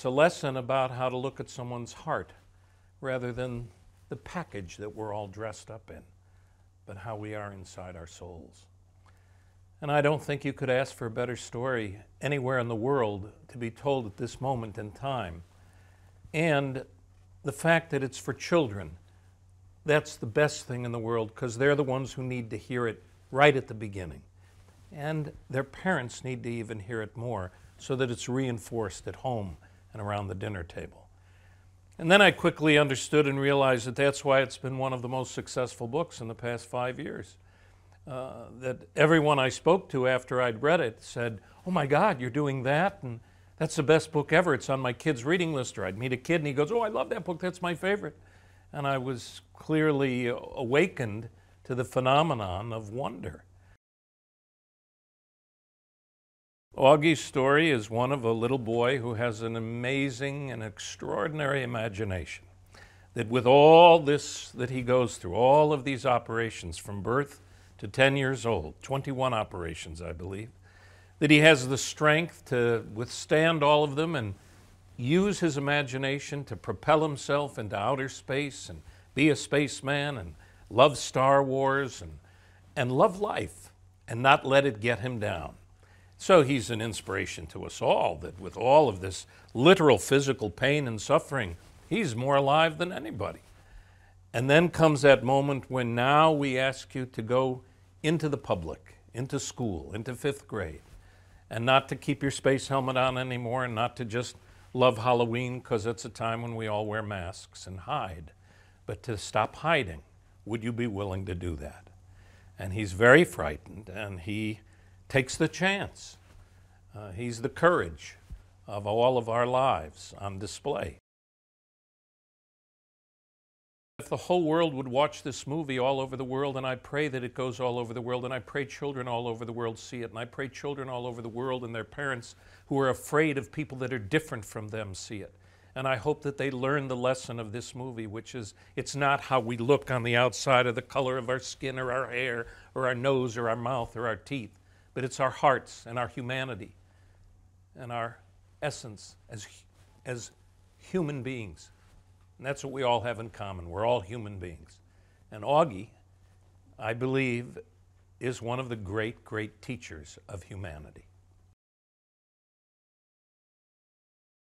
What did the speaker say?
It's a lesson about how to look at someone's heart rather than the package that we're all dressed up in, but how we are inside our souls. And I don't think you could ask for a better story anywhere in the world to be told at this moment in time. And the fact that it's for children, that's the best thing in the world, because they're the ones who need to hear it right at the beginning. And their parents need to even hear it more so that it's reinforced at home and around the dinner table. And then I quickly understood and realized that that's why it's been one of the most successful books in the past 5 years. That everyone I spoke to after I'd read it said, "Oh my God, you're doing that? And that's the best book ever. It's on my kid's reading list." Or I'd meet a kid and he goes, "Oh, I love that book. That's my favorite." And I was clearly awakened to the phenomenon of wonder. Augie's story is one of a little boy who has an amazing and extraordinary imagination. That with all this that he goes through, all of these operations from birth to 10 years old, 21 operations, I believe, that he has the strength to withstand all of them and use his imagination to propel himself into outer space and be a spaceman and love Star Wars and love life and not let it get him down. So he's an inspiration to us all, that with all of this literal physical pain and suffering, he's more alive than anybody. And then comes that moment when now we ask you to go into the public, into school, into 5th grade, and not to keep your space helmet on anymore, and not to just love Halloween because it's a time when we all wear masks and hide, but to stop hiding. Would you be willing to do that? And he's very frightened, and he takes the chance. He's the courage of all of our lives on display. If the whole world would watch this movie all over the world, and I pray that it goes all over the world, and I pray children all over the world see it, and I pray children all over the world and their parents who are afraid of people that are different from them see it. And I hope that they learn the lesson of this movie, which is it's not how we look on the outside, or the color of our skin or our hair or our nose or our mouth or our teeth, but it's our hearts and our humanity and our essence as human beings. And that's what we all have in common. We're all human beings. And Augie, I believe, is one of the great, great teachers of humanity.